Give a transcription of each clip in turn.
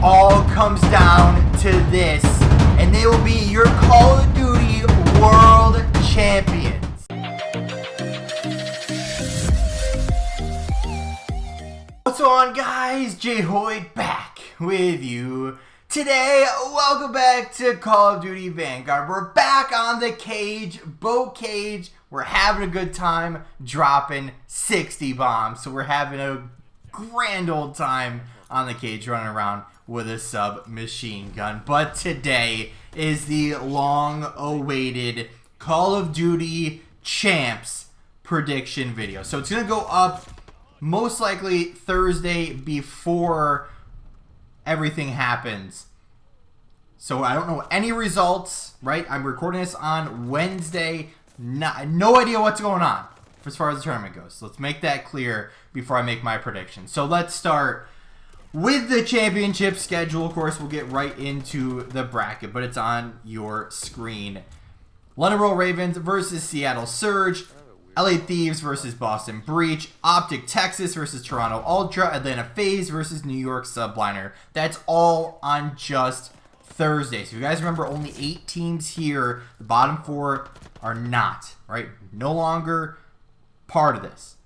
all comes down to this, and they will be your Call of Duty World Champions. What's on, guys? J-Hoyd back with you today. Welcome back to Call of Duty Vanguard. We're back on the cage, boat cage. We're having a good time dropping 60 bombs. So we're having a grand old time on the cage running around with a submachine gun. But today is the long-awaited Call of Duty Champs prediction video. So it's going to go up most likely Thursday before everything happens. So I don't know any results, right? I'm recording this on Wednesday. No idea what's going on as far as the tournament goes. So let's make that clear before I make my prediction. So let's start with the championship schedule. Of course, we'll get right into the bracket, but it's on your screen. London Royal Ravens versus Seattle Surge. LA Thieves versus Boston Breach. Optic Texas versus Toronto Ultra. Atlanta FaZe versus New York Subliner. That's all on just Thursday. So if you guys remember, only 8 teams here. The bottom 4 are not, right? No longer part of this.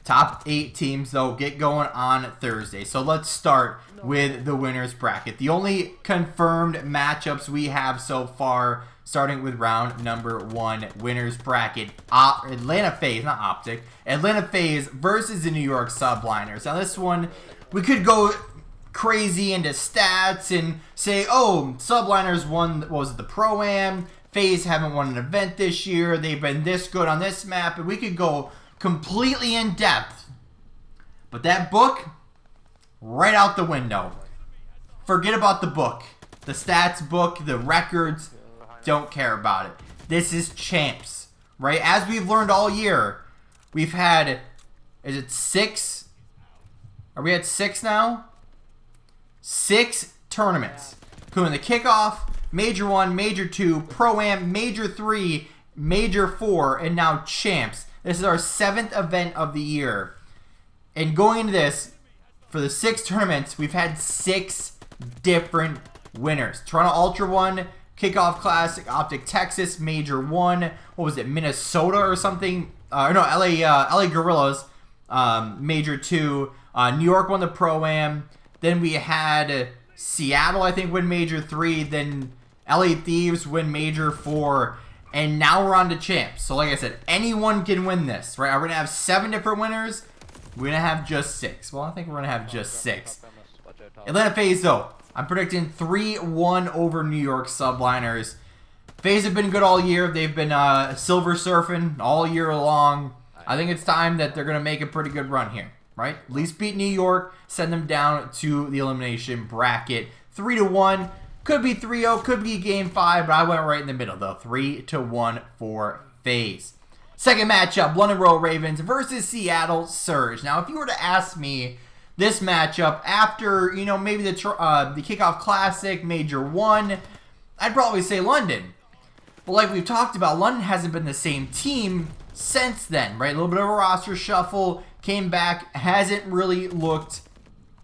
Top 8 teams, though, get going on Thursday. So let's start with the winners bracket. The only confirmed matchups we have so far, starting with round number 1, winners bracket. Atlanta FaZe, not Optic. Atlanta FaZe versus the New York Subliners. Now this one, we could go crazy into stats and say, oh, Subliners won, what was it, the Pro-Am. FaZe haven't won an event this year. They've been this good on this map. And we could go completely in depth. But that book, right out the window. Forget about the book. The stats book, the records, don't care about it. This is champs, right? As we've learned all year, we've had, is it 6? Are we at 6 now? 6 tournaments. Including the kickoff, Major 1, Major 2, Pro-Am, Major 3, Major 4, and now champs. This is our 7th event of the year. And going into this, for the 6 tournaments, we've had 6 different winners. Toronto Ultra 1, Kickoff Classic, Optic Texas, Major 1, what was it, Minnesota or something? No, LA Gorillas, Major 2, New York won the Pro-Am. Then we had Seattle, I think, win Major 3, then LA Thieves win Major 4, and now we're on to champs. So like I said, anyone can win this, right? Are we going to have 7 different winners? We're going to have just 6. Well, I think we're going to have just 6. Atlanta FaZe, though, I'm predicting 3-1 over New York Subliners. FaZe have been good all year. They've been silver surfing all year long. I think it's time that they're going to make a pretty good run here, right? At least beat New York, send them down to the elimination bracket. 3-1. Could be 3-0, could be game 5, but I went right in the middle, though. 3-1 for FaZe. Second matchup, London Royal Ravens versus Seattle Surge. Now, if you were to ask me this matchup after, you know, maybe the Kickoff Classic, Major 1, I'd probably say London. But like we've talked about, London hasn't been the same team since then, right? A little bit of a roster shuffle, came back, hasn't really looked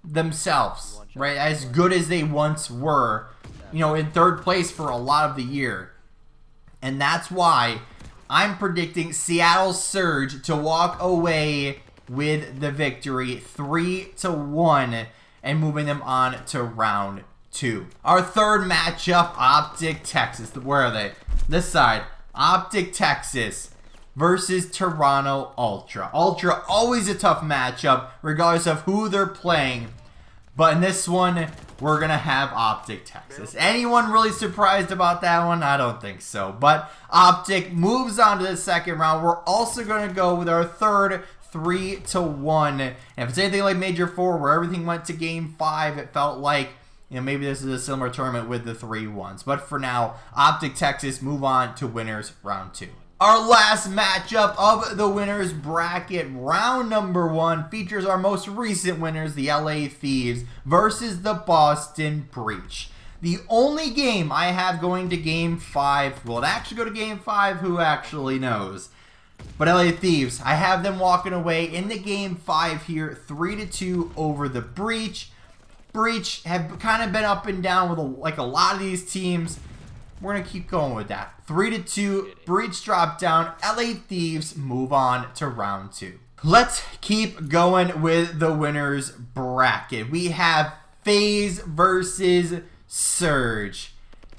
themselves, right? As good as they once were, you know, in 3rd place for a lot of the year. And that's why I'm predicting Seattle Surge to walk away with the victory, 3-1, and moving them on to round 2. Our third matchup, Optic Texas. Where are they? This side, Optic Texas versus Toronto Ultra. Ultra, always a tough matchup, regardless of who they're playing. But in this one, we're going to have Optic Texas. Anyone really surprised about that one? I don't think so. But Optic moves on to the second round. We're also going to go with our third 3-1. And if it's anything like Major 4, where everything went to game 5, it felt like, you know, maybe this is a similar tournament with the 3-1s. But for now, Optic Texas move on to winners round 2. Our last matchup of the winners bracket, round number 1, features our most recent winners, the LA Thieves, versus the Boston Breach. The only game I have going to game 5, will it actually go to game 5? Who actually knows? But LA Thieves, I have them walking away in the game 5 here, 3-2 over the Breach. Breach have kind of been up and down with a lot of these teams. We're going to keep going with that. 3-2, Breach drop down. LA Thieves move on to round 2. Let's keep going with the winners bracket. We have FaZe versus Surge.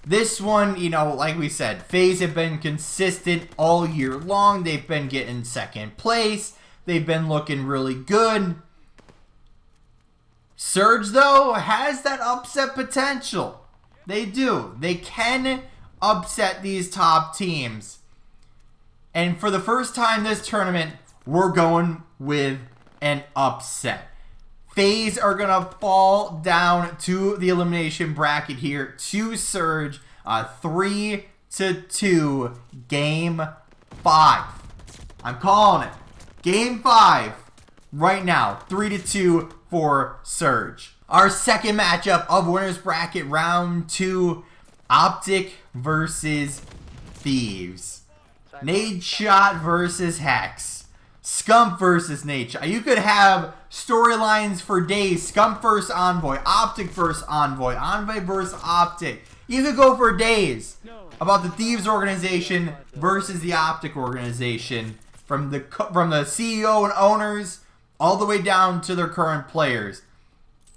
This one, you know, like we said, FaZe have been consistent all year long. They've been getting second place. They've been looking really good. Surge, though, has that upset potential. They do. They can upset these top teams. And for the first time this tournament, we're going with an upset. FaZe are going to fall down to the elimination bracket here to Surge. 3-2, Game 5. I'm calling it. Game 5 right now. 3-2 for Surge. Our second matchup of winners bracket round 2. Optic versus Thieves. Nade Shot versus Hex. Scump versus Nade Shot. You could have storylines for days. Scump versus Envoy. Optic versus Envoy. Envoy versus Optic. You could go for days about the Thieves organization versus the Optic organization. From the CEO and owners all the way down to their current players.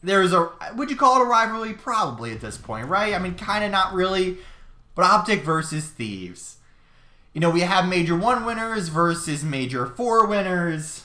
There's a, would you call it a rivalry? Probably at this point, right? I mean, kind of not really. But Optic versus Thieves. You know, we have Major 1 winners versus Major 4 winners.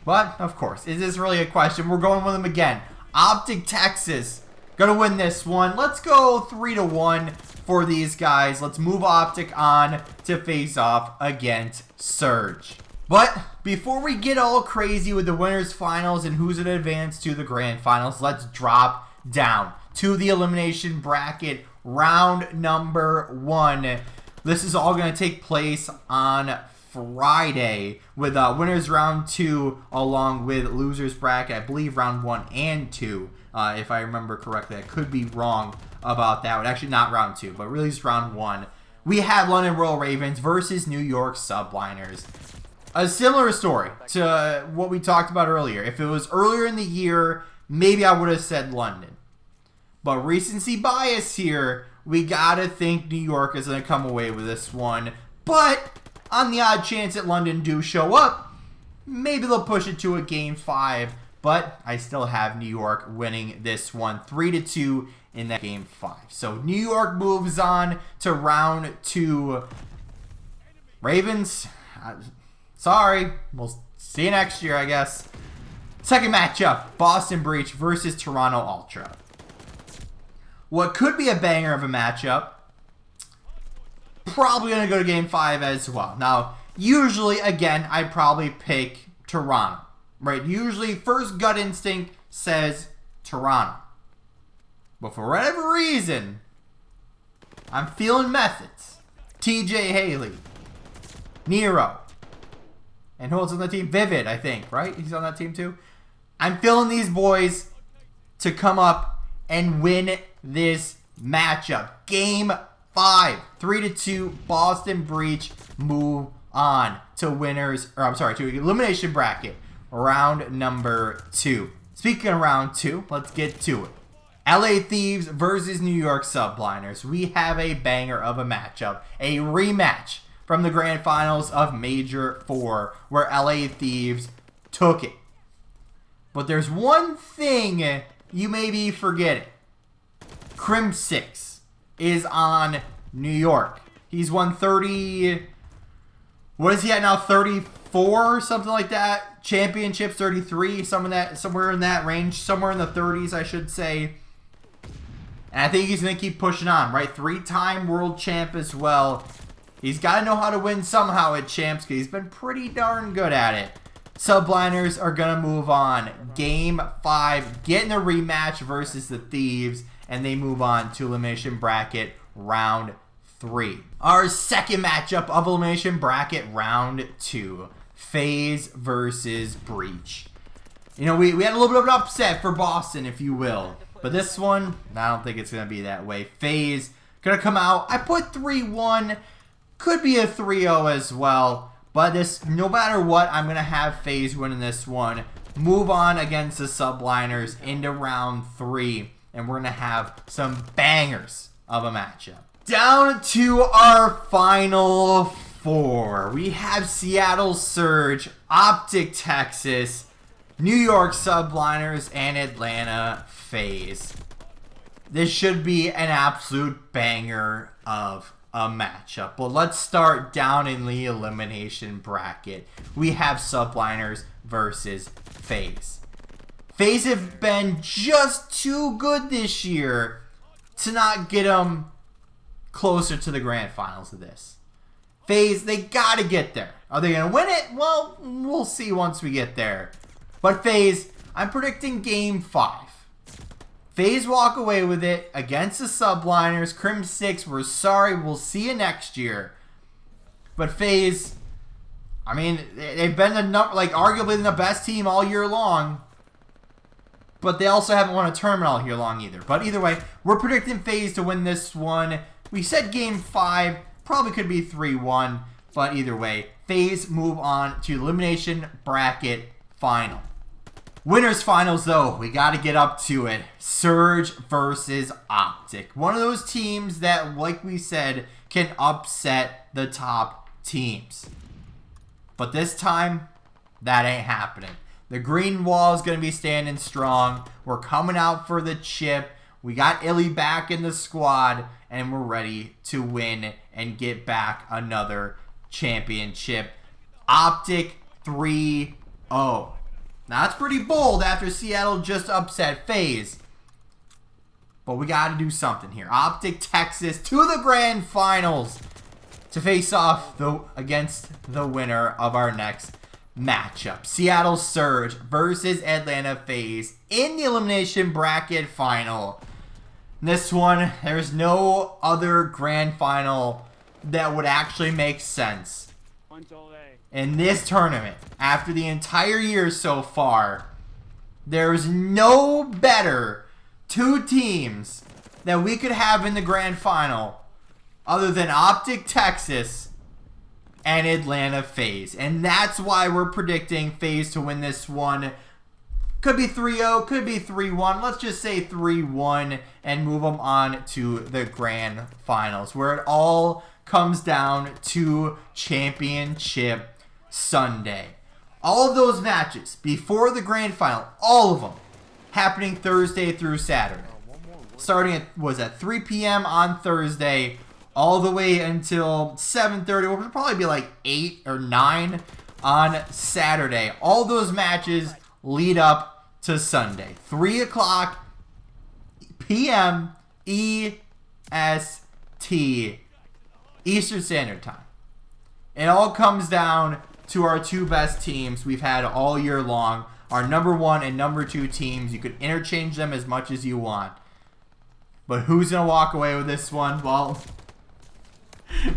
But, of course, is this really a question? We're going with them again. Optic Texas. Gonna win this one. Let's go 3-1 for these guys. Let's move Optic on to face off against Surge. But before we get all crazy with the winners finals and who's going to advance to the grand finals, let's drop down to the elimination bracket round number 1. This is all going to take place on Friday with winners round 2 along with losers bracket. I believe round 1 and 2, if I remember correctly. I could be wrong about that one. Actually, not round 2, but really just round 1. We have London Royal Ravens versus New York Subliners. A similar story to what we talked about earlier. If it was earlier in the year, maybe I would have said London. But recency bias here, we gotta think New York is gonna come away with this one. But on the odd chance that London do show up, maybe they'll push it to a game 5. But I still have New York winning this one 3-2 in that game 5. So New York moves on to round 2. Ravens, sorry, we'll see you next year, I guess. Second matchup, Boston Breach versus Toronto Ultra. What could be a banger of a matchup, probably going to go to game 5 as well. Now, usually, again, I probably pick Toronto, right? Usually, first gut instinct says Toronto. But for whatever reason, I'm feeling methods. TJ Haley, Nero, and who else on the team? Vivid, I think, right? He's on that team too. I'm feeling these boys to come up and win this matchup. Game 5, 3-2, Boston Breach move on to winners, or I'm sorry, to elimination bracket, round number 2. Speaking of round 2, let's get to it. LA Thieves versus New York Subliners. We have a banger of a matchup, a rematch from the grand finals of Major 4, where LA Thieves took it. But there's one thing you may be forgetting. Crim 6 is on New York. He's won 30... What is he at now? 34 or something like that? Championships 33, somewhere in that range. Somewhere in the 30s, I should say. And I think he's going to keep pushing on, right? 3-time world champ as well. He's got to know how to win somehow at champs, because he's been pretty darn good at it. Subliners are going to move on. Game 5, getting a rematch versus the Thieves, and they move on to elimination bracket round 3. Our second matchup of elimination bracket round 2. FaZe versus Breach. You know, we had a little bit of an upset for Boston, if you will. But this one, I don't think it's going to be that way. FaZe going to come out. I put 3-1. Could be a 3-0 as well. But this, no matter what, I'm going to have FaZe winning this one move on against the Subliners into round 3. And we're going to have some bangers of a matchup. Down to our final 4. We have Seattle Surge, Optic Texas, New York Subliners, and Atlanta FaZe. This should be an absolute banger of a matchup. But let's start down in the elimination bracket. We have Subliners versus FaZe. FaZe have been just too good this year to not get them closer to the grand finals of this. FaZe, they gotta get there. Are they gonna win it? Well, we'll see once we get there. But FaZe, I'm predicting game 5. FaZe walk away with it against the Subliners. Crim 6, we're sorry. We'll see you next year. But FaZe, I mean, they've been arguably the best team all year long. But they also haven't won a tournament all year long either. But either way, we're predicting FaZe to win this one. We said game 5. Probably could be 3-1. But either way, FaZe move on to elimination bracket final. Winners finals though, we got to get up to it. Surge versus Optic. One of those teams that, like we said, can upset the top teams. But this time, that ain't happening. The green wall is going to be standing strong. We're coming out for the chip. We got Illy back in the squad, and we're ready to win and get back another championship. Optic 3-0. Now, that's pretty bold after Seattle just upset FaZe. But we got to do something here. Optic Texas to the grand finals to face off against the winner of our next matchup. Seattle Surge versus Atlanta FaZe in the elimination bracket final. This one, there's no other grand final that would actually make sense in this tournament. After the entire year so far, there's no better 2 teams that we could have in the grand final other than Optic Texas and Atlanta FaZe. And that's why we're predicting FaZe to win this one. Could be 3-0, could be 3-1. Let's just say 3-1 and move them on to the grand finals, where it all comes down to Championship Sunday. All of those matches before the grand final, all of them, happening Thursday through Saturday. Starting at 3 p.m. on Thursday, all the way until 7:30, which would probably be like 8 or 9 on Saturday. All those matches lead up to Sunday. 3 o'clock p.m. EST, Eastern Standard Time. It all comes down to our 2 best teams we've had all year long. Our number 1 and number 2 teams. You could interchange them as much as you want. But who's going to walk away with this one? Well,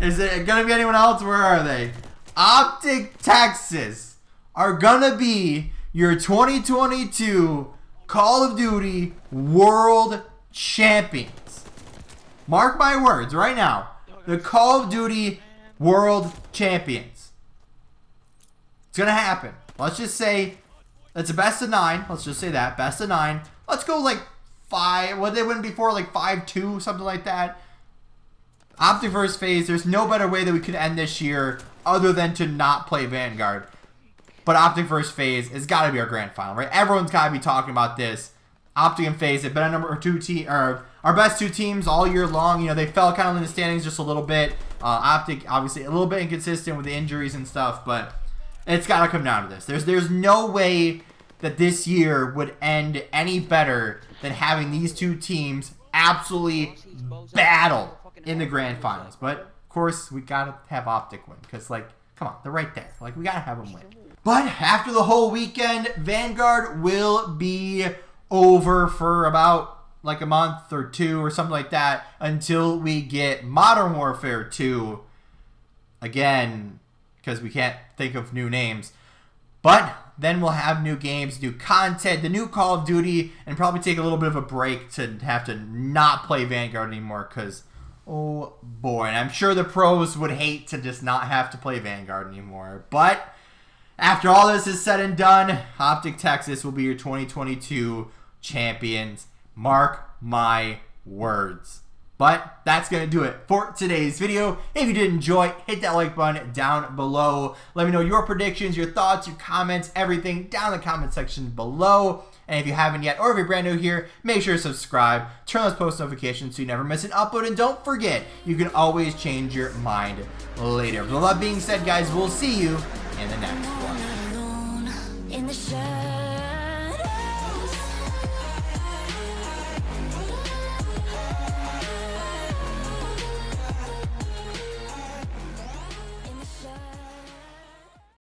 is it going to be anyone else? Where are they? Optic Texas are going to be your 2022 Call of Duty World Champions. Mark my words right now. The Call of Duty World Champions. It's going to happen. Let's just say it's a best of 9. Let's just say that. Best of 9. Let's go like 5. What they win before? Like 5-2, something like that. Optic versus FaZe. There's no better way that we could end this year other than to not play Vanguard. But Optic versus FaZe has got to be our grand final, right? Everyone's got to be talking about this. Optic and FaZe have been our number 2 team, or our best 2 teams all year long. You know, they fell kind of in the standings just a little bit. Optic, obviously, a little bit inconsistent with the injuries and stuff, but it's got to come down to this. There's no way that this year would end any better than having these 2 teams absolutely battle in the grand finals. But, of course, we got to have Optic win because, like, come on, they're right there. Like, we got to have them win. But after the whole weekend, Vanguard will be over for about like a month or 2 or something like that until we get Modern Warfare 2 again, because we can't think of new names. But then we'll have new games, new content, the new Call of Duty, and probably take a little bit of a break to have to not play Vanguard anymore because, oh boy, and I'm sure the pros would hate to just not have to play Vanguard anymore. But After all this is said and done, Optic Texas will be your 2022 champions. Mark my words. But that's going to do it for today's video. If you did enjoy, hit that like button down below. Let me know your predictions, your thoughts, your comments, everything down in the comment section below. And if you haven't yet, or if you're brand new here, make sure to subscribe, turn on those post notifications so you never miss an upload, and don't forget, you can always change your mind later. With all that being said, guys, we'll see you in the next one.